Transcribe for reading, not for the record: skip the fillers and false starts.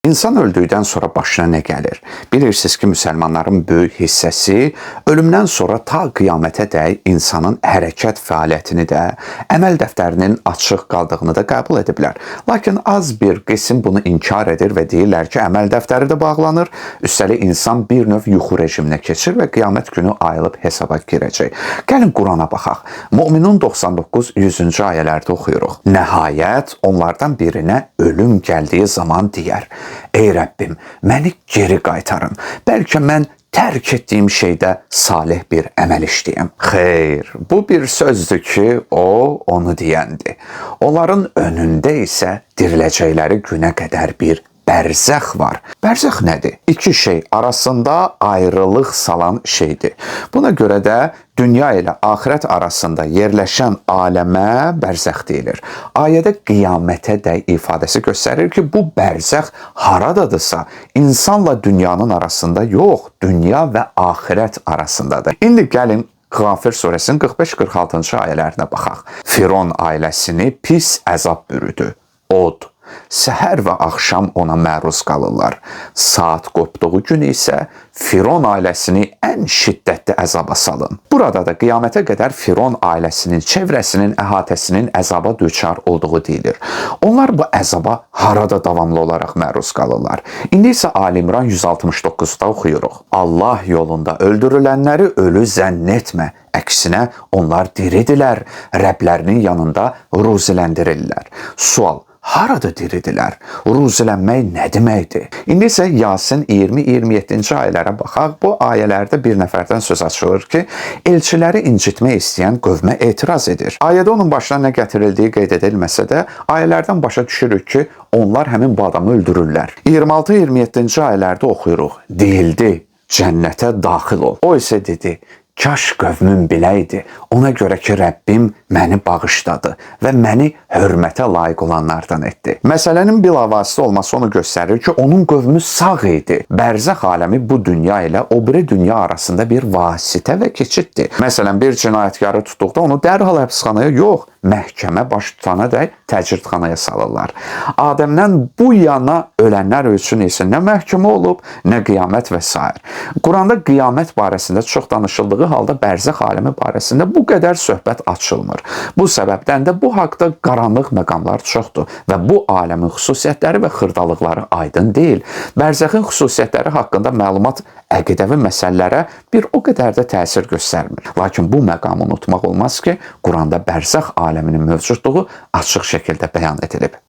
İnsan öldükdən sonra başına nə gəlir? Bilirsiniz ki, müsəlmanların böyük hissəsi ölümdən sonra ta qiyamətədək insanın hərəkət fəaliyyətini də, əməl dəftərinin açıq qaldığını da qəbul ediblər. Lakin az bir qism bunu inkar edir və deyirlər ki, əməl dəftəri də bağlanır, üstəlik insan bir növ yuxu rejiminə keçir və qiyamət günü ayılıb hesaba girəcək. Gəlin Qurana baxaq. Möminun 99-100-cü ayələrdə oxuyuruq. Nəhayət, onlardan birinə ölüm gəldiyi zaman deyər: Ey Rəbbim, məni geri qaytarın. Bəlkə mən tərk etdiyim şeydə salih bir əməl işləyəm. Xeyr, bu bir sözdür ki, onu deyəndir. Onların önündə isə diriləcəkləri günə qədər bir bərzəx var. Bərzəx nədir? İki şey arasında ayrılıq salan şeydir. Buna görə də dünya ilə axirət arasında yerləşən aləmə bərzəx deyilir. Ayədə qiyamətə də ifadəsi göstərir ki, bu bərzəx haradadırsa, insanla dünyanın arasında yox, dünya və axirət arasındadır. İndi gəlin Qafir surəsinin 45-46-cı ayələrinə baxaq. Firon ailəsini pis əzab bürüdü. Od, səhər və axşam ona məruz qalırlar. Saat qopduğu gün isə Firon ailəsini ən şiddətli əzaba salın. Burada da qiyamətə qədər Firon ailəsinin, çevrəsinin, əhatəsinin əzaba düçar olduğu deyilir. Onlar bu əzaba harada davamlı olaraq məruz qalırlar. İndi isə Ali İmran 169-da oxuyuruq. Allah yolunda öldürülənləri ölü zənn etmə. Əksinə onlar diridirlər, Rəblərinin yanında ruziləndirirlər. Sual: harada diridilər? Ruzilənmək nə deməkdir? İndi isə Yasin 20-27-ci ayələrə baxaq. Bu ayələrdə bir nəfərdən söz açılır ki, elçiləri incitmək istəyən qövmə etiraz edir. Ayədə onun başına nə gətirildiyi qeyd edilməsə də, ayələrdən başa düşürük ki, onlar həmin bu adamı öldürürlər. 26-27-ci ayələrdə oxuyuruq. Deyildi, cənnətə daxil ol. O isə dedi: kaş qövmüm biləydi, ona görə ki, Rəbbim məni bağışladı və məni hörmətə layiq olanlardan etdi. Məsələnin bilavasitə olması onu göstərir ki, onun qövmü sağ idi. Bərzəx aləmi bu dünya ilə o biri dünya arasında bir vasitə və keçiddir. Məsələn, bir cinayətkarı tutduqda onu dərhal həbsxanaya yox, məhkəmə baş tutana dək təcridxanaya salırlar. Adəmdən bu yana ölənlər üçün isə nə məhkəmə olub, nə qiyamət və s. Quranda qiyamət barəsində çox danışıldığı halda bərzəx aləmi barəsində bu qədər söhbət açılmır. Bu səbəbdən də bu haqda qaranlıq məqamlar çoxdur və bu aləmin xüsusiyyətləri və xırdalıqları aydın deyil. Bərzəxin xüsusiyyətləri haqqında məlumat əqidəvi məsələlərə bir o qədər də təsir göstərmir. Lakin bu məqamı unutmaq olmaz ki, Quranda bərzəx aləminin mövcudluğu açıq şəkildə bəyan edilib.